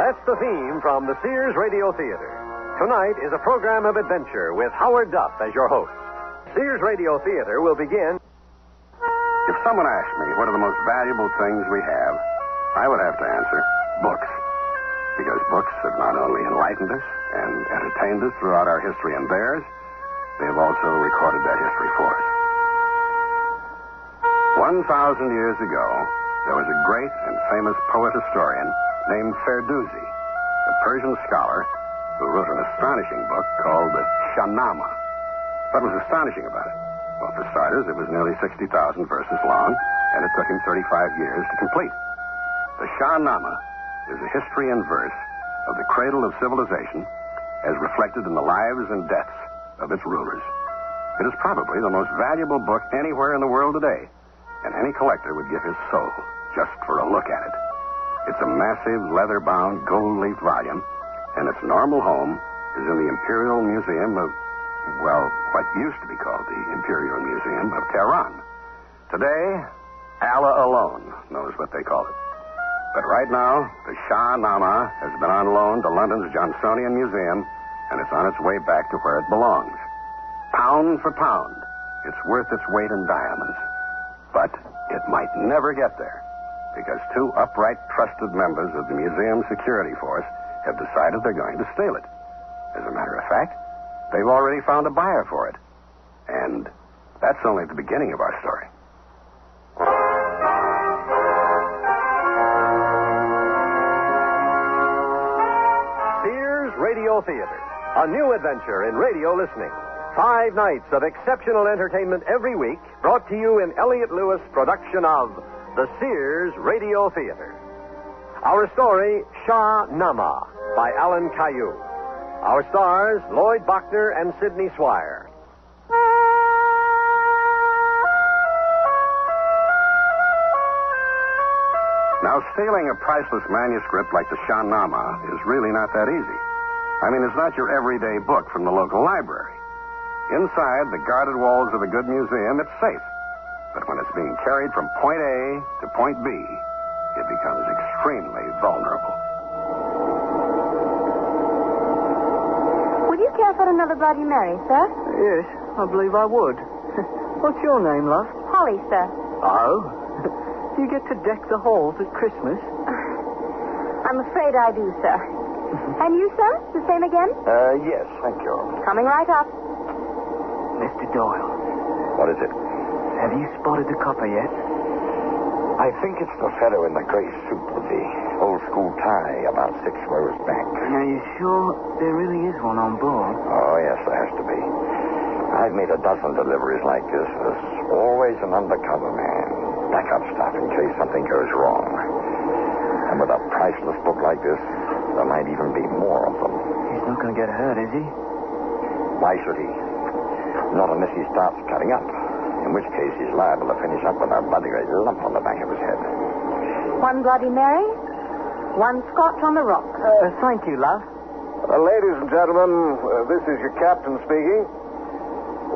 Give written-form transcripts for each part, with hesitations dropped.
That's the theme from the Sears Radio Theater. Tonight is a program of adventure with Howard Duff as your host. Sears Radio Theater will begin. If someone asked me what are the most valuable things we have, I would have to answer books. Because books have not only enlightened us and entertained us throughout our history and theirs, they have also recorded that history for us. 1,000 years ago, there was a great and famous poet-historian named Ferdowsi, a Persian scholar who wrote an astonishing book called the Shah-nama. What was astonishing about it? Well, for starters, it was nearly 60,000 verses long, and it took him 35 years to complete. The Shah-nama is a history in verse of the cradle of civilization as reflected in the lives and deaths of its rulers. It is probably the most valuable book anywhere in the world today, and any collector would give his soul just for a look at it. It's a massive, leather-bound, gold-leafed volume, and its normal home is in the Imperial Museum of, well, what used to be called the Imperial Museum of Tehran. Today, Allah alone knows what they call it. But right now, the Shah-nama has been on loan to London's Johnsonian Museum, and it's on its way back to where it belongs. Pound for pound, it's worth its weight in diamonds. But it might never get there, because two upright, trusted members of the museum security force have decided they're going to steal it. As a matter of fact, they've already found a buyer for it. And that's only the beginning of our story. Sears Radio Theater, a new adventure in radio listening. 5 nights of exceptional entertainment every week, brought to you in Elliott Lewis' production of the Sears Radio Theater. Our story, Shah-nama, by Alan Caillou. Our stars, Lloyd Bachner and Sidney Swire. Now, stealing a priceless manuscript like the Shah-nama is really not that easy. I mean, it's not your everyday book from the local library. Inside the guarded walls of a good museum, it's safe. But when it's being carried from point A to point B, it becomes extremely vulnerable. Would you care for another Bloody Mary, sir? Yes, I believe I would. What's your name, love? Holly, sir. Oh? Do you get to deck the halls at Christmas? I'm afraid I do, sir. And you, sir? The same again? Yes, thank you. Coming right up. Mr. Doyle, What is it? have you spotted the copper yet? I think it's the fellow in the gray suit with the old-school tie about 6 rows back. Are you sure there really is one on board? Oh, yes, there has to be. I've made a dozen deliveries like this. There's always an undercover man. Backup stuff in case something goes wrong. And with a priceless book like this, there might even be more of them. He's not going to get hurt, is he? Why should he? Not unless he starts cutting up. In which case he's liable to finish up with a bloody lump on the back of his head. One Bloody Mary, one Scotch on the rocks. Thank you, love. Ladies and gentlemen, this is your captain speaking.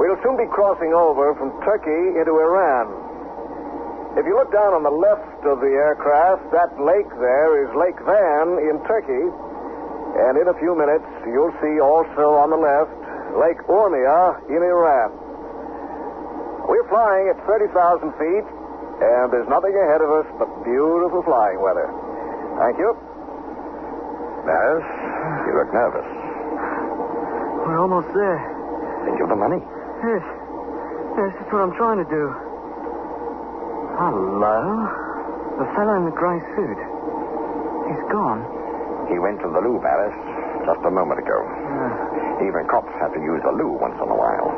We'll soon be crossing over from Turkey into Iran. If you look down on the left of the aircraft, that lake there is Lake Van in Turkey. And in a few minutes, you'll see also on the left Lake Urmia in Iran. We're flying at 30,000 feet, and there's nothing ahead of us but beautiful flying weather. Thank you. Barris, you look nervous. We're almost there. Think of the money? Yes. Yes, that's what I'm trying to do. Hello? The fellow in the grey suit. He's gone. He went to the loo, Barris, just a moment ago. Even cops have to use the loo once in a while.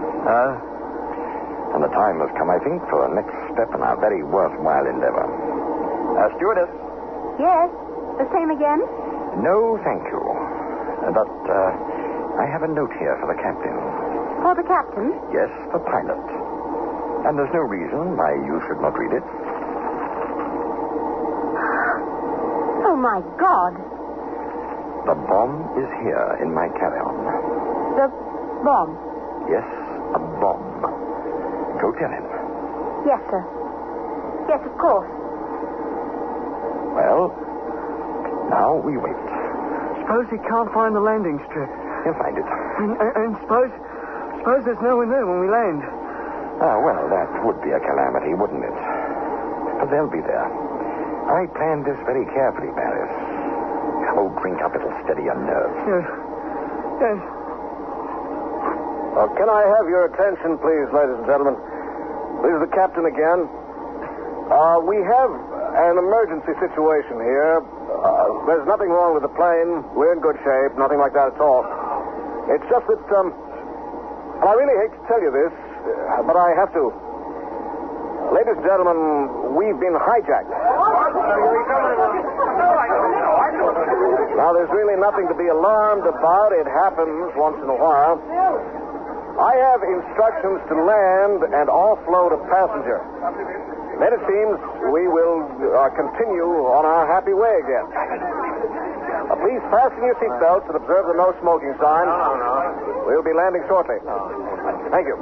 And the time has come, I think, for the next step in our very worthwhile endeavor. Stewardess. Yes, the same again? No, thank you. But I have a note here for the captain. For the captain? Yes, the pilot. And there's no reason why you should not read it. Oh, my God. The bomb is here in my carry-on. The bomb? Yes, a bomb. Go tell him. Yes, sir. Yes, of course. Well, now we wait. Suppose he can't find the landing strip. He'll find it. And suppose there's no one there when we land. Oh, well, that would be a calamity, wouldn't it? But they'll be there. I planned this very carefully, Paris. Oh, drink up. It'll steady your nerves. Yes. Can I have your attention, please, ladies and gentlemen? This is the captain again. We have an emergency situation here. There's nothing wrong with the plane. We're in good shape. Nothing like that at all. It's just that, and I really hate to tell you this, but I have to. Ladies and gentlemen, we've been hijacked. Now, there's really nothing to be alarmed about. It happens once in a while. I have instructions to land and offload a passenger. Then it seems we will continue on our happy way again. Please fasten your seatbelts and observe the no smoking sign. We'll be landing shortly. Thank you.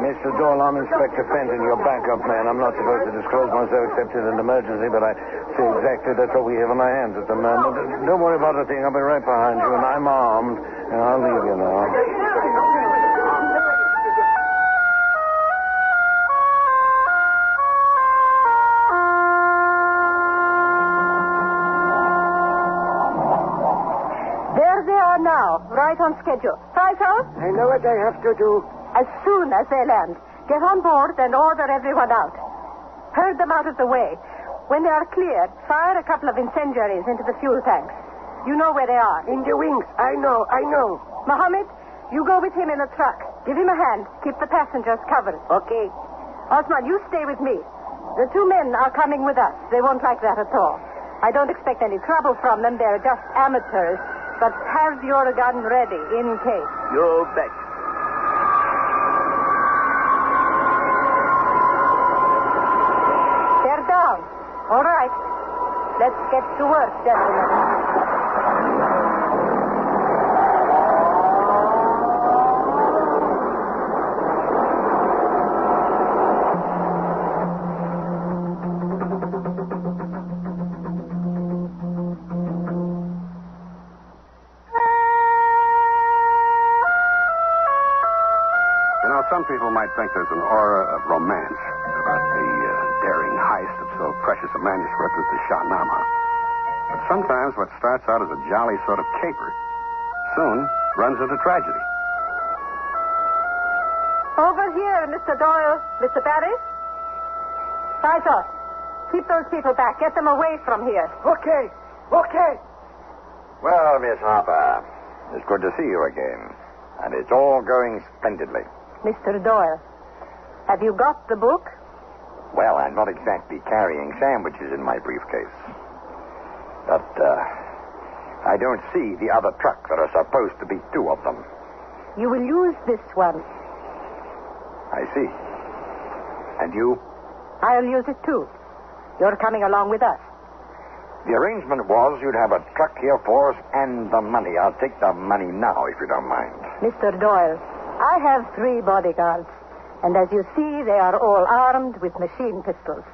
Mr. Doyle, I'm Inspector Fenton, your backup man. I'm not supposed to disclose myself except in an emergency, but I see exactly that's what we have on our hands at the moment. Don't worry about a thing. I'll be right behind you, and I'm armed, and I'll leave you now. There they are now, right on schedule. Firehouse? I know what I have to do. As soon as they land, get on board and order everyone out. Herd them out of the way. When they are cleared, fire a couple of incendiaries into the fuel tanks. You know where they are. In the wings. I know. Mohammed, you go with him in the truck. Give him a hand. Keep the passengers covered. Okay. Osman, you stay with me. The two men are coming with us. They won't like that at all. I don't expect any trouble from them. They're just amateurs. But have your gun ready in case. You bet. They're down. All right. Let's get to work, gentlemen. Some people might think there's an aura of romance about the daring heist of so precious a manuscript as the Shah-nama. But sometimes what starts out as a jolly sort of caper soon runs into tragedy. Over here, Mr. Doyle. Mr. Barry? Firehouse, keep those people back. Get them away from here. Okay. Well, Miss Harper, it's good to see you again. And it's all going splendidly. Mr. Doyle, have you got the book? Well, I'm not exactly carrying sandwiches in my briefcase. But, I don't see the other truck. There are supposed to be two of them. You will use this one. I see. And you? I'll use it too. You're coming along with us. The arrangement was you'd have a truck here for us and the money. I'll take the money now, if you don't mind. Mr. Doyle, I have 3 bodyguards, and as you see, they are all armed with machine pistols.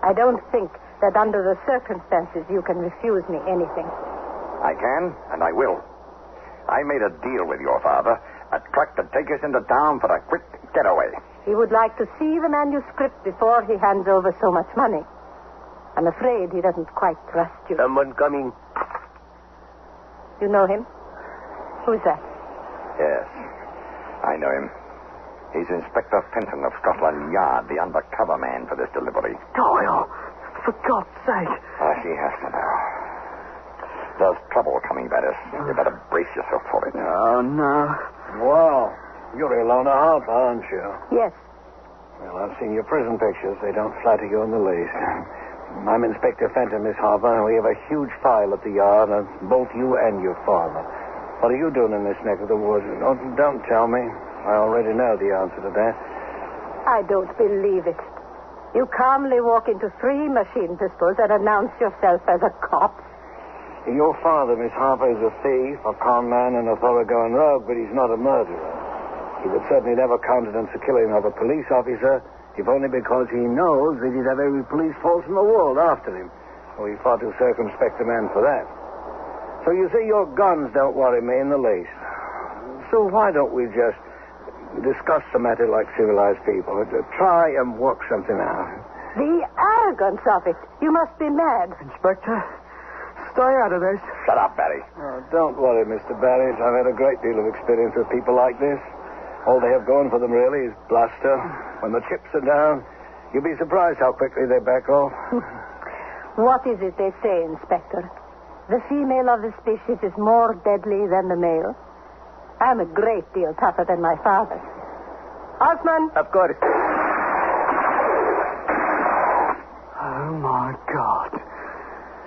I don't think that under the circumstances you can refuse me anything. I can, and I will. I made a deal with your father, a truck to take us into town for a quick getaway. He would like to see the manuscript before he hands over so much money. I'm afraid he doesn't quite trust you. Someone coming. You know him? Who's that? Yes. I know him. He's Inspector Fenton of Scotland Yard, the undercover man for this delivery. Doyle, for God's sake. She has to know. There's trouble coming, Bettis. You better brace yourself for it. Oh, no. Well, you're Ilona Harper, aren't you? Yes. Well, I've seen your prison pictures. They don't flatter you in the least. I'm Inspector Fenton, Miss Harper, and we have a huge file at the yard on both you and your father. What are you doing in this neck of the woods? Oh, don't tell me. I already know the answer to that. I don't believe it. You calmly walk into 3 machine pistols and announce yourself as a cop. Your father, Miss Harper, is a thief, a con man, and a thoroughgoing rogue, but he's not a murderer. He would certainly never countenance the killing of a police officer, if only because he knows that he'd have every police force in the world after him. Oh, he's far too circumspect a man for that. So you see, your guns don't worry me in the least. So why don't we just discuss the matter like civilized people? Try and work something out. The arrogance of it. You must be mad. Inspector, stay out of this. Shut up, Barry. Oh, don't worry, Mr. Barry. I've had a great deal of experience with people like this. All they have going for them, really, is bluster. When the chips are down, you'll be surprised how quickly they back off. What is it they say, Inspector? The female of the species is more deadly than the male. I'm a great deal tougher than my father. Osman. Of course. Oh, my God.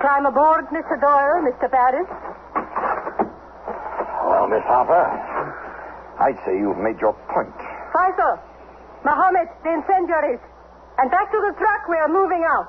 Climb aboard, Mr. Doyle, Mr. Barris. Well, Miss Harper, I'd say you've made your point. Faisal, Mohammed, the incendiaries. And back to the truck. We are moving out.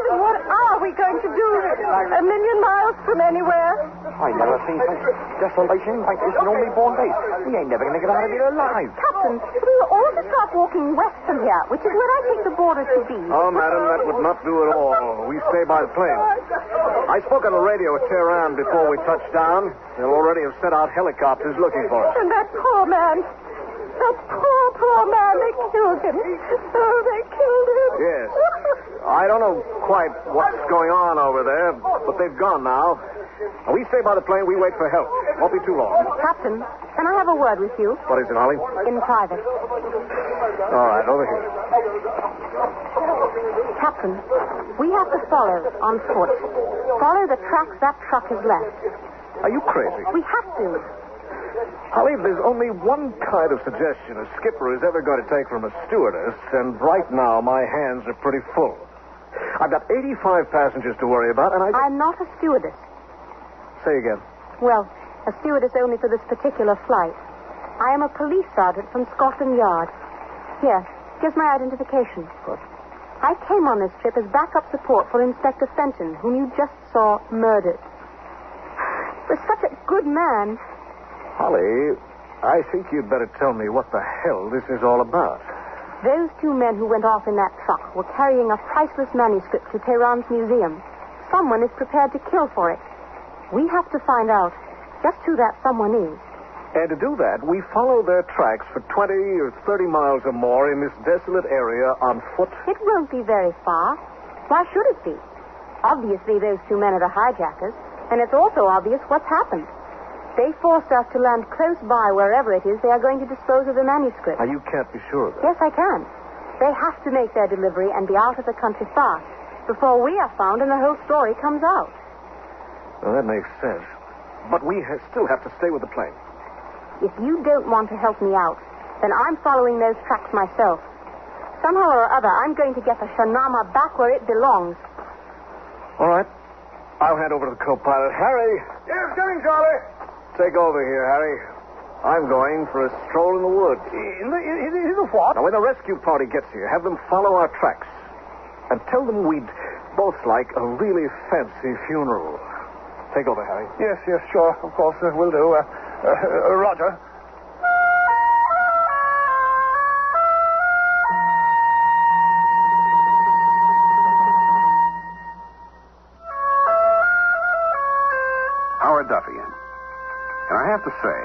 What are we going to do? 1 million miles from anywhere? I never seen such desolation like this in all my born days. We ain't never gonna get out of here alive. Captain, we will all to start walking west from here, which is where I think the border to be. Oh, madam, that would not do at all. We stay by the plane. I spoke on the radio with Tehran before we touched down. They'll already have sent out helicopters looking for us. And that poor man. That poor man. They killed him. Oh, they killed him. Yes. I don't know quite what's going on over there, but they've gone now. We stay by the plane. We wait for help. Won't be too long. Captain, can I have a word with you? What is it, Holly? In private. All right, over here. Captain, we have to follow on foot. Follow the tracks that truck has left. Are you crazy? We have to. Holly, there's only one kind of suggestion a skipper is ever going to take from a stewardess, and right now my hands are pretty full. I've got 85 passengers to worry about, and I'm not a stewardess. Say again. Well, a stewardess only for this particular flight. I am a police sergeant from Scotland Yard. Here, here's my identification. What? I came on this trip as backup support for Inspector Fenton, whom you just saw murdered. He was such a good man. Holly, I think you'd better tell me what the hell this is all about. Those two men who went off in that truck were carrying a priceless manuscript to Tehran's museum. Someone is prepared to kill for it. We have to find out just who that someone is. And to do that, we follow their tracks for 20 or 30 miles or more in this desolate area on foot. It won't be very far. Why should it be? Obviously, those two men are the hijackers, and it's also obvious what's happened. They forced us to land close by wherever it is they are going to dispose of the manuscript. Now, you can't be sure of that. Yes, I can. They have to make their delivery and be out of the country fast before we are found and the whole story comes out. Well, that makes sense. But we still have to stay with the plane. If you don't want to help me out, then I'm following those tracks myself. Somehow or other, I'm going to get the Shah-nama back where it belongs. All right. I'll hand over to the co-pilot. Harry! Yes, coming, Charlie. Take over here, Harry. I'm going for a stroll in the woods. In the what? Now, when the rescue party gets here, have them follow our tracks. And tell them we'd both like a really fancy funeral. Take over, Harry. Yes, sure. Of course, will do. Roger. Howard Duff again. And I have to say,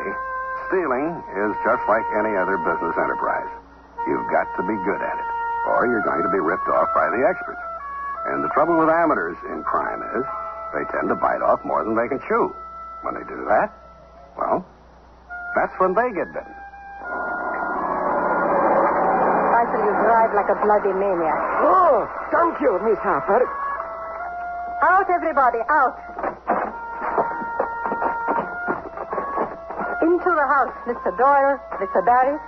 stealing is just like any other business enterprise. You've got to be good at it, or you're going to be ripped off by the experts. And the trouble with amateurs in crime is they tend to bite off more than they can chew. When they do that, well, that's when they get bitten. Faisal, you drive like a bloody maniac. Oh, thank you, Miss Harper. Out, everybody, out. Into the house, Mr. Doyle, Mr. Barry.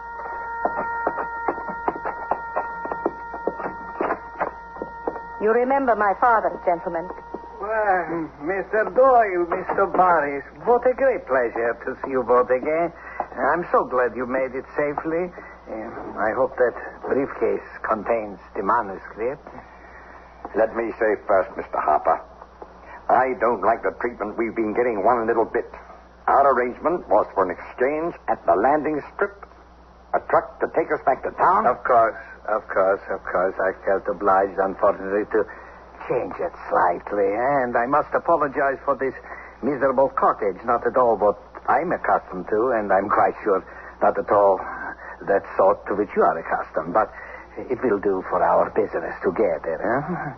You remember my father, gentlemen. Well, Mr. Doyle, Mr. Barris, what a great pleasure to see you both again. I'm so glad you made it safely. I hope that briefcase contains the manuscript. Let me say first, Mr. Harper, I don't like the treatment we've been getting one little bit. Our arrangement was for an exchange at the landing strip. A truck to take us back to town? Of course. I felt obliged, unfortunately, to change it slightly. And I must apologize for this miserable cottage. Not at all what I'm accustomed to, and I'm quite sure not at all that sort to which you are accustomed. But it will do for our business together.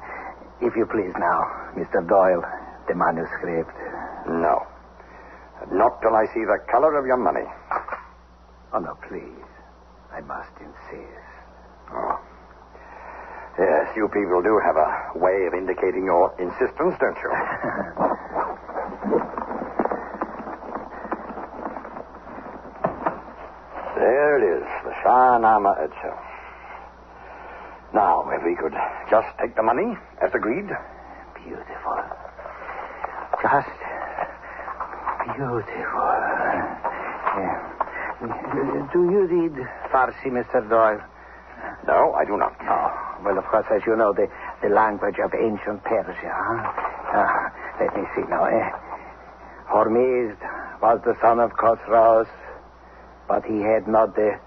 If you please now, Mr. Doyle, the manuscript. No. Not till I see the color of your money. Oh, no, please. I must insist. Oh. Yes, you people do have a way of indicating your insistence, don't you? There it is, the Shah-nama itself. Now, if we could just take the money, as agreed. Beautiful. Just beautiful. Do you read Farsi, Mr. Doyle? No, I do not. Oh, well, of course, as you know, the language of ancient Persia. Let me see now. Hormizd was the son of Khosrow, but he had not the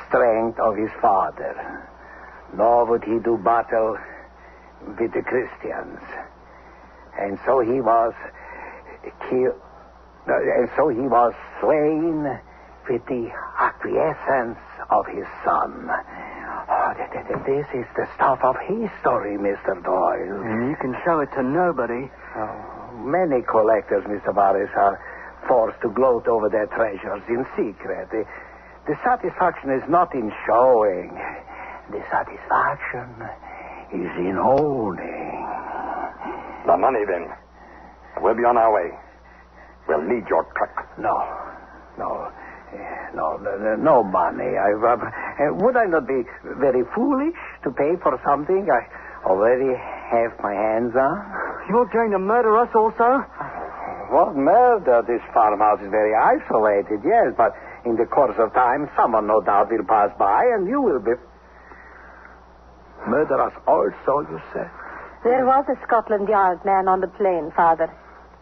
strength of his father, nor would he do battle with the Christians. And so he was killed, and so he was slain with the acquiescence of his son. Oh, this is the stuff of history, Mr. Doyle. And you can show it to nobody. Many collectors, Mr. Barris, are forced to gloat over their treasures in secret. The satisfaction is not in showing. The satisfaction is in owning. The money, then. We'll be on our way. We'll need your truck. No money. Would I not be very foolish to pay for something I already have my hands on? You're going to murder us also? What murder? This farmhouse is very isolated, yes, but in the course of time, someone no doubt will pass by, and you will be... Murder us also, you said? There was a Scotland Yard man on the plane, Father.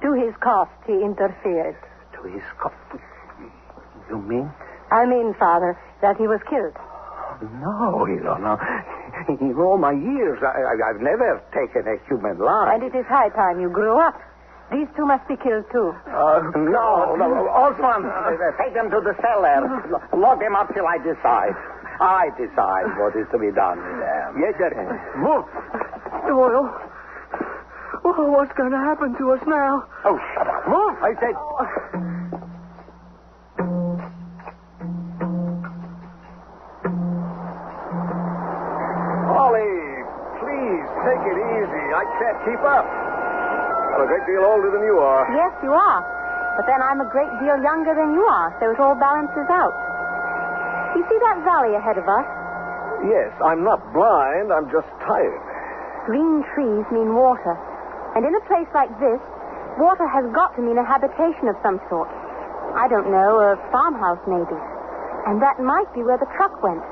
To his cost, he interfered. To his cost? You mean? I mean, Father, that he was killed. No, Ilona. In all my years, I've never taken a human life. And it is high time you grew up. These two must be killed, too. No. Osman, take them to the cellar. Lock them up till I decide. I decide what is to be done with them. Yes, sir. Move. Doyle. Oh, what's going to happen to us now? Oh, shut up. Move, I said. Ollie, please, take it easy. I can't keep up. I'm a great deal older than you are. Yes, you are. But then I'm a great deal younger than you are, so it all balances out. You see that valley ahead of us? Yes, I'm not blind. I'm just tired. Green trees mean water. And in a place like this, water has got to mean a habitation of some sort. I don't know, a farmhouse maybe. And that might be where the truck went.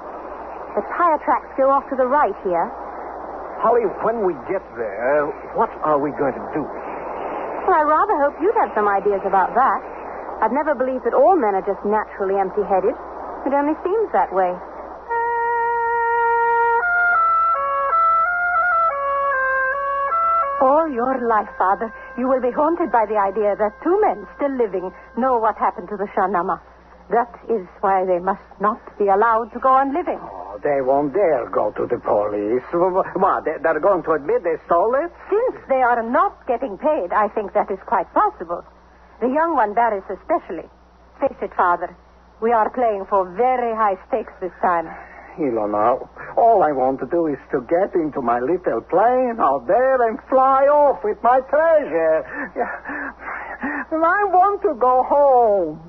The tire tracks go off to the right here. Holly, when we get there, what are we going to do? Well, I rather hope you'd have some ideas about that. I've never believed that all men are just naturally empty-headed. It only seems that way. All your life, Father, you will be haunted by the idea that two men still living know what happened to the Shah-nama. That is why they must not be allowed to go on living. Oh, they won't dare go to the police. What, they're going to admit they stole it? Since they are not getting paid, I think that is quite possible. The young one, Barris especially. Face it, Father, we are playing for very high stakes this time. Ilona, all I want to do is to get into my little plane out there and fly off with my treasure. And I want to go home.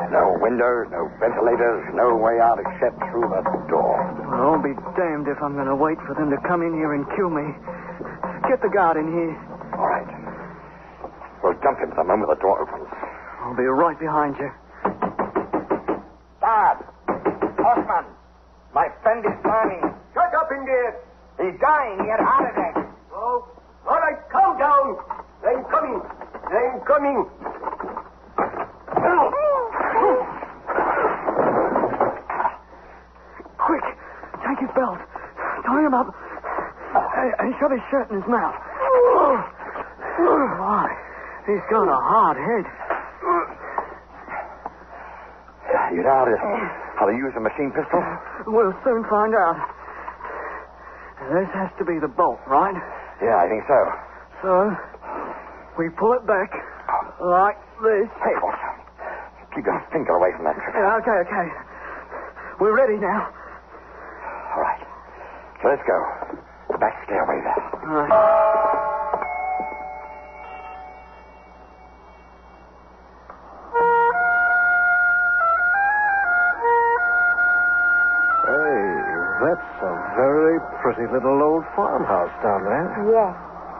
No windows, no ventilators, no way out except through the door. Well, I'll be damned if I'm going to wait for them to come in here and kill me. Get the guard in here. We'll jump him the moment the door opens. I'll be right behind you. Dad! Horseman! My friend is burning. Shut up in there. He's dying. He had a heart attack. Oh, all right, calm down. I'm coming. Quick, take his belt. Tie him up. And shove his shirt in his mouth. My, he's got a hard head. You know how to use a machine pistol? We'll soon find out. This has to be the bolt, right? Yeah, I think so. So, we pull it back like this. Hey, boss. Keep your finger away from that trigger. Yeah, okay. We're ready now. All right. So let's go. The back stairway there. All right. That's a very pretty little old farmhouse down there. Yes,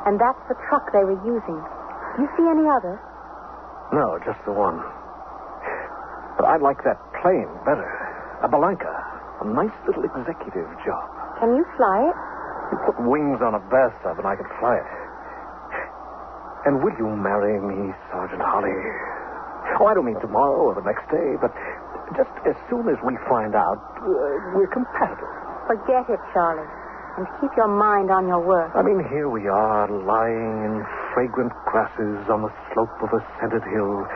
and that's the truck they were using. Do you see any others? No, just the one. But I like that plane better. A Balanca. A nice little executive job. Can you fly it? You put wings on a bathtub and I could fly it. And will you marry me, Sergeant Holly? Oh, I don't mean tomorrow or the next day, but just as soon as we find out we're compatible. Forget it, Charlie. And keep your mind on your work. I mean, here we are, lying in fragrant grasses on the slope of a scented hill,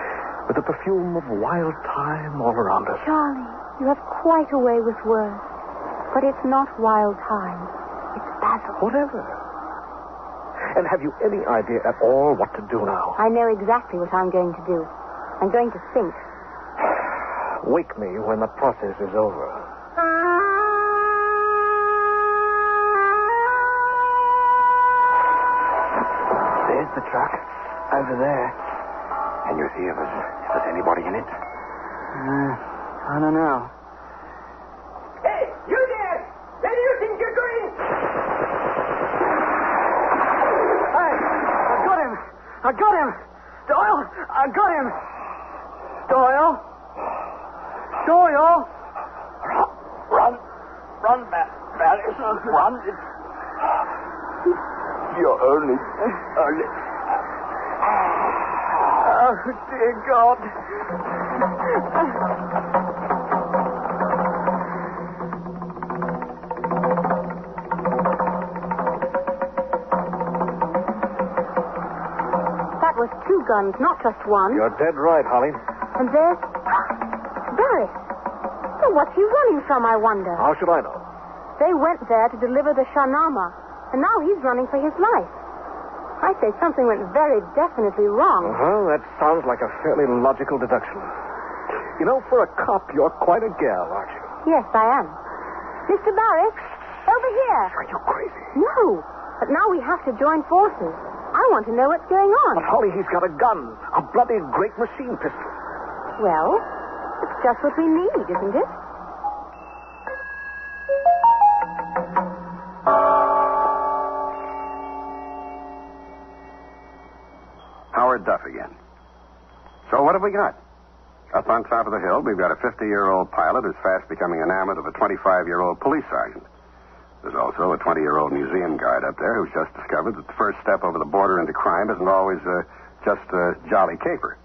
with the perfume of wild thyme all around us. Charlie, you have quite a way with words. But it's not wild thyme. It's basil. Whatever. And have you any idea at all what to do now? I know exactly what I'm going to do. I'm going to think. Wake me when the process is over. There's the truck. Over there. Can you see if there's anybody in it? I don't know. Hey, you there! Where do you think you're going? Hey, I got him. Doyle, I got him. Doyle. Run, Barris. Run. You're only... Oh, dear God. That was 2 guns, not just one. You're dead right, Holly. And there's... Barris. So what's he running from, I wonder? How should I know? They went there to deliver the Shah-nama, and now he's running for his life. I say something went very definitely wrong. That sounds like a fairly logical deduction. You know, for a cop, you're quite a gal, aren't you? Yes, I am. Mr. Barris, over here. Are you crazy? No, but now we have to join forces. I want to know what's going on. But, Holly, he's got a gun. A bloody great machine pistol. Well, it's just what we need, isn't it? Howard Duff again. So what have we got? Up on top of the hill, we've got a 50-year-old pilot who's fast becoming enamored of a 25-year-old police sergeant. There's also a 20-year-old museum guard up there who's just discovered that the first step over the border into crime isn't always just a jolly caper.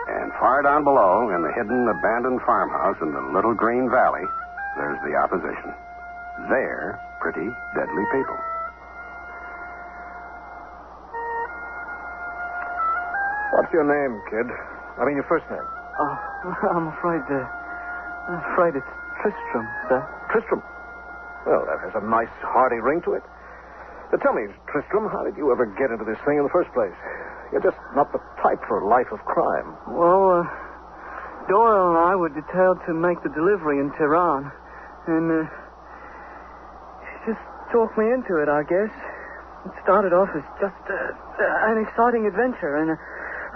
And far down below, in the hidden, abandoned farmhouse in the little green valley, there's the opposition. They're pretty deadly people. What's your name, kid? I mean, your first name. Oh, I'm afraid it's Tristram, sir. Tristram. Well, that has a nice, hearty ring to it. Now, tell me, Tristram, how did you ever get into this thing in the first place? You're just not the type for a life of crime. Well, Doyle and I were detailed to make the delivery in Tehran. And she just talked me into it, I guess. It started off as just an exciting adventure, and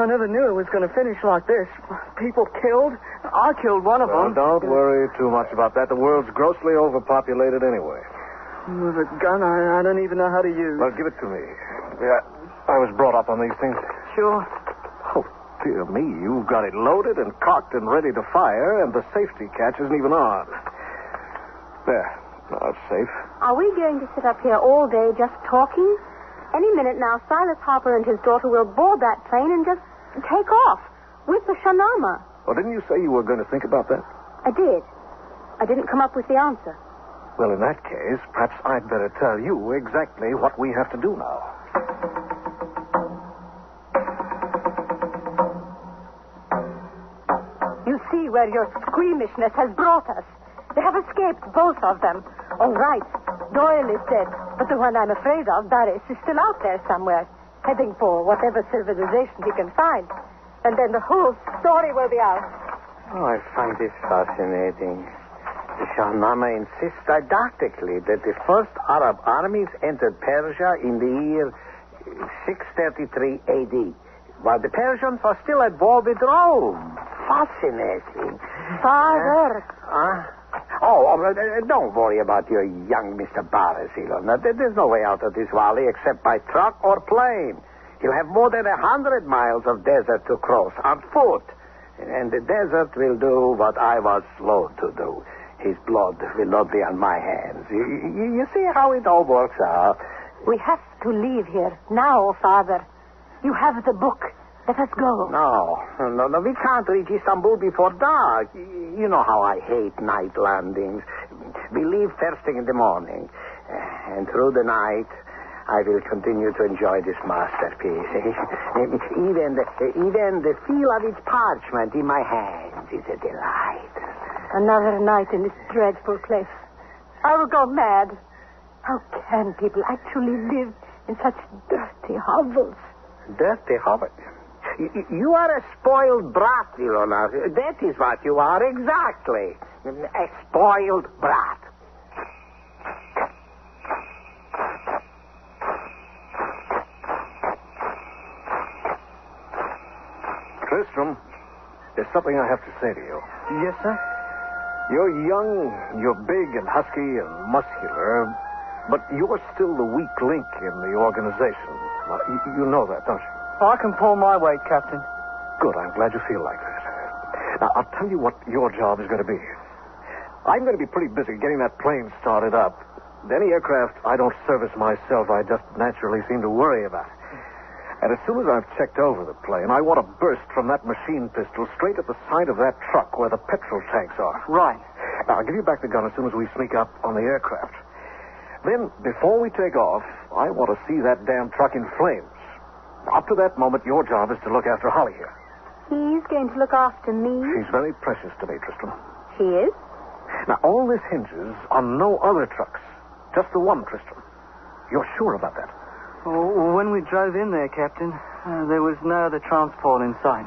I never knew it was going to finish like this. People killed. I killed one of them. Don't worry too much about that. The world's grossly overpopulated anyway. With a gun I don't even know how to use. Well, give it to me. Yeah, I was brought up on these things. Sure. dear me, you've got it loaded and cocked and ready to fire, and the safety catch isn't even on. There. Now it's safe. Are we going to sit up here all day just talking? Any minute now, Silas Harper and his daughter will board that plane and just take off with the Shah-nama. Well, didn't you say you were going to think about that? I did. I didn't come up with the answer. Well, in that case, perhaps I'd better tell you exactly what we have to do now. You see where your squeamishness has brought us. They have escaped, both of them. All right, Doyle is dead, but the one I'm afraid of, Barris, is still out there somewhere, heading for whatever civilization he can find. And then the whole story will be out. Oh, I find this fascinating. The Shah-nama insists didactically that the first Arab armies entered Persia in the year 633 A.D., while the Persians are still at war with Rome. Fascinating. Father. Don't worry about your young Mr. Barres, Ilona. There's no way out of this valley except by truck or plane. You'll have more than 100 miles of desert to cross on foot. And the desert will do what I was slow to do. His blood will not be on my hands. You see how it all works out. We have to leave here now, Father. You have the book. Let us go. No. We can't reach Istanbul before dark. You know how I hate night landings. We leave first thing in the morning. And through the night, I will continue to enjoy this masterpiece. Even the feel of its parchment in my hands is a delight. Another night in this dreadful place. I will go mad. How can people actually live in such dirty hovels? Dirty hovel? You are a spoiled brat, Ilona. That is what you are, exactly. A spoiled brat. Tristram, there's something I have to say to you. Yes, sir? You're young, you're big and husky and muscular, but you're still the weak link in the organization. Well, you know that, don't you? Oh, I can pull my weight, Captain. Good, I'm glad you feel like that. Now, I'll tell you what your job is going to be. I'm going to be pretty busy getting that plane started up. Any aircraft I don't service myself, I just naturally seem to worry about. And as soon as I've checked over the plane, I want to burst from that machine pistol straight at the side of that truck where the petrol tanks are. Right. Now, I'll give you back the gun as soon as we sneak up on the aircraft. Then, before we take off, I want to see that damn truck in flames. Up to that moment, your job is to look after Holly here. He's going to look after me? She's very precious to me, Tristram. She is? Now, all this hinges on no other trucks. Just the one, Tristram. You're sure about that? Oh, when we drove in there, Captain, there was no other transport in sight.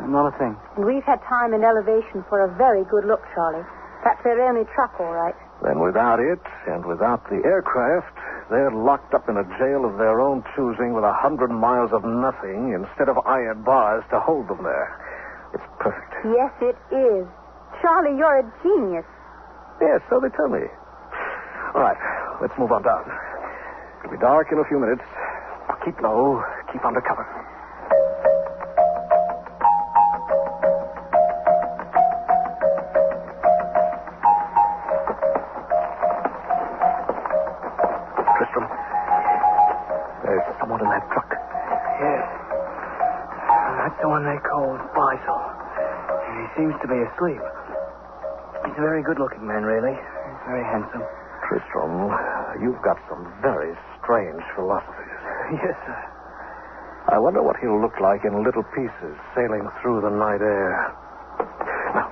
Not a thing. And we've had time and elevation for a very good look, Charlie. Perhaps their only truck, all right. Then without it, and without the aircraft, they're locked up in a jail of their own choosing with 100 miles of nothing instead of iron bars to hold them there. It's perfect. Yes, it is. Charlie, you're a genius. Yes, so they tell me. All right, let's move on down. It'll be dark in a few minutes. Now keep low, keep under cover. Tristram, there's someone in that truck. Yes. That's the one they call Faisal. He seems to be asleep. He's a very good-looking man, really. He's very handsome. Tristram, you've got some very strange philosophies. Yes, sir. I wonder what he'll look like in little pieces sailing through the night air. Now,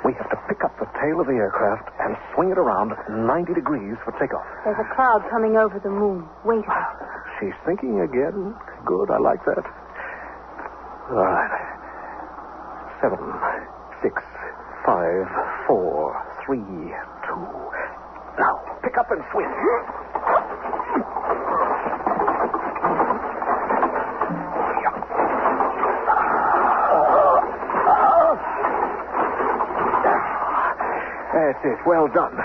we have to pick up the tail of the aircraft and swing it around 90 degrees for takeoff. There's a cloud coming over the moon. Wait a minute. She's thinking again. Good, I like that. All right. 7, 6, 5, 4, 3, 2. Now, pick up and swing. That's it. Well done.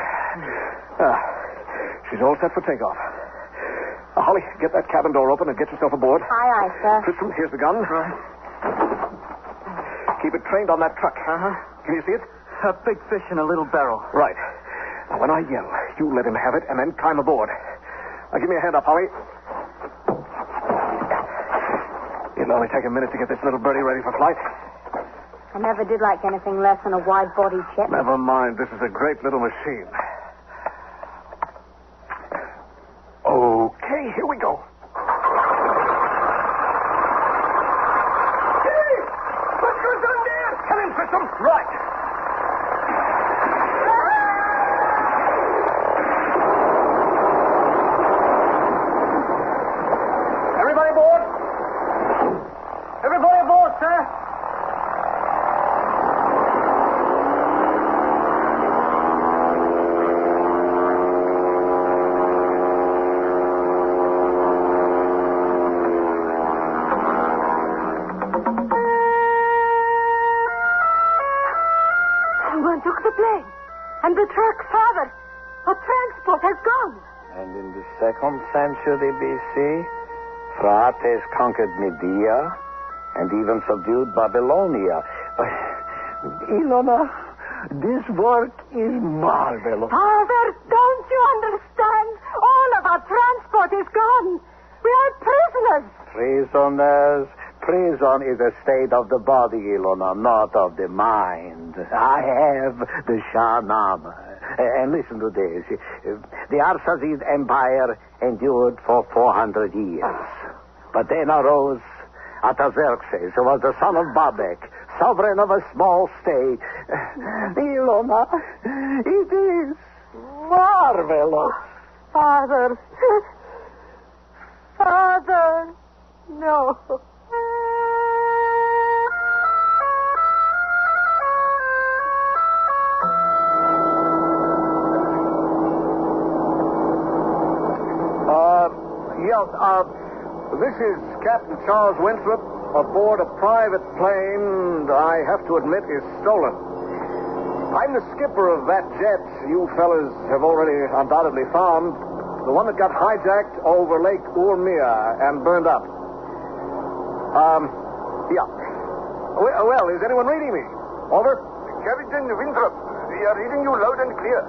She's all set for takeoff. Holly, get that cabin door open and get yourself aboard. Aye, aye, sir. Tristram, here's the gun. Keep it trained on that truck. Uh-huh. Can you see it? A big fish in a little barrel. Right. Now, when I yell, you let him have it and then climb aboard. Now, give me a hand up, Holly. It'll only take a minute to get this little birdie ready for flight. I never did like anything less than a wide-bodied jet. Never mind. This is a great little machine. Okay, here we go. Hey! What goes on there? Come in, Grissom. Right. Everybody aboard? Everybody aboard, sir. Someone took the plane. And the truck, Father. A transport has gone. And in the 2nd century BC, Phraates conquered Media and even subdued Babylonia. Ilona, this work is marvelous. Father, don't you understand? All of our transport is gone. We are prisoners. Prisoners. Prison is a state of the body, Ilona, not of the mind. I have the Shah-nama. And listen to this. The Arsacid Empire endured for 400 years. But then arose Artaxerxes, who was the son of Babek, sovereign of a small state. Ilona, it is marvelous. Father. Father. No. This is Captain Charles Winthrop aboard a private plane I have to admit is stolen. I'm the skipper of that jet you fellas have already undoubtedly found, the one that got hijacked over Lake Urmia and burned up. Yeah. Well, is anyone reading me? Over? Captain Winthrop, we are reading you loud and clear.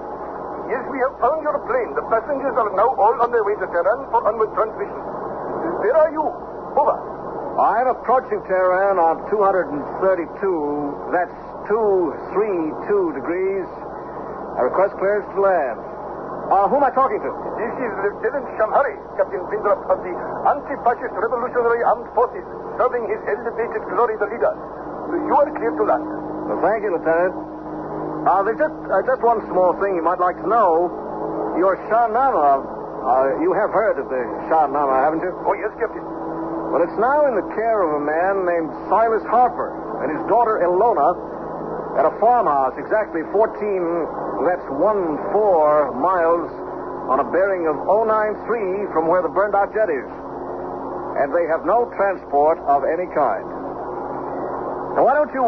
Yes, we have found your plane. The passengers are now all on their way to Tehran for onward transmission. Where are you? Over. I'm approaching Tehran on 232. That's 232 degrees. I request clearance to land. Who am I talking to? This is Lieutenant Shamhari, Captain Winthrop of the Anti-Fascist Revolutionary Armed Forces, serving His Elevated Glory the Leader. You are clear to land. Well, thank you, Lieutenant. There's just one small thing you might like to know. Your Shah-nama, you have heard of the Shah-nama, haven't you? Oh, yes, Captain. Well, it's now in the care of a man named Silas Harper and his daughter Ilona at a farmhouse exactly 14 miles on a bearing of 093 from where the burned-out jet is. And they have no transport of any kind. Now, why don't you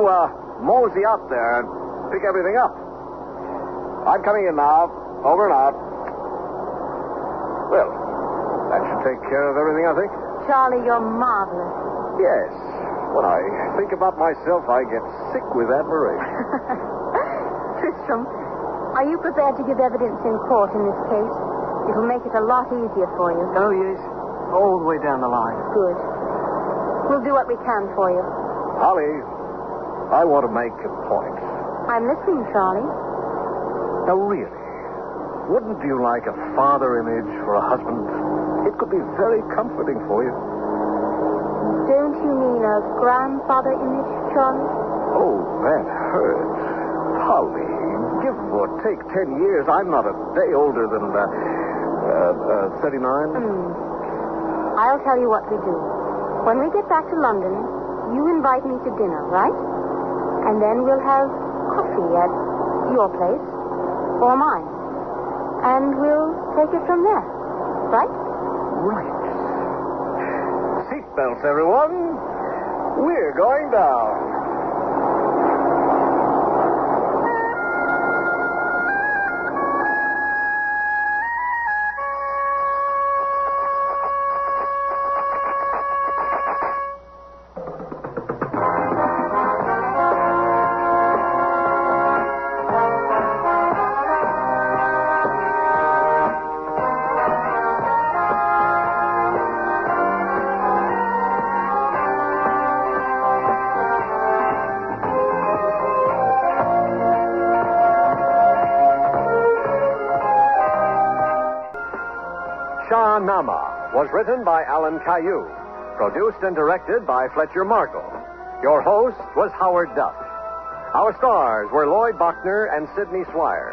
mosey up there and pick everything up? I'm coming in now. Over and out. Well, that should take care of everything, I think. Charlie, you're marvelous. Yes. When I think about myself, I get sick with admiration. Tristram, are you prepared to give evidence in court in this case? It'll make it a lot easier for you. Oh, yes. All the way down the line. Good. We'll do what we can for you. Holly, I want to make a point. I'm listening, Charlie. Now, really, wouldn't you like a father image for a husband? It could be very comforting for you. Don't you mean a grandfather image, Charlie? Oh, that hurts. Holly, give or take 10 years. I'm not a day older than 39. I'll tell you what we do. When we get back to London, you invite me to dinner, right? And then we'll have coffee at your place or mine. And we'll take it from there, right? Right. Seatbelts, everyone. We're going down. was written by Alan Caillou, produced and directed by Fletcher Markle. Your host was Howard Duff. Our stars were Lloyd Bachner and Sidney Swire.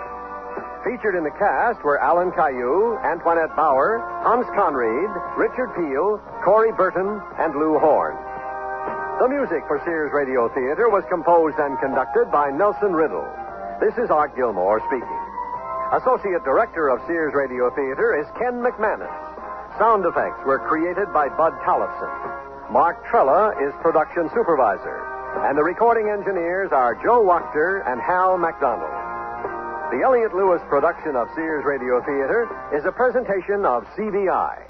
Featured in the cast were Alan Caillou, Antoinette Bauer, Hans Conried, Richard Peel, Corey Burton, and Lou Horn. The music for Sears Radio Theater was composed and conducted by Nelson Riddle. This is Art Gilmore speaking. Associate Director of Sears Radio Theater is Ken McManus. Sound effects were created by Bud Tallefson. Mark Trella is production supervisor. And the recording engineers are Joe Wachter and Hal MacDonald. The Elliott Lewis production of Sears Radio Theater is a presentation of CBI.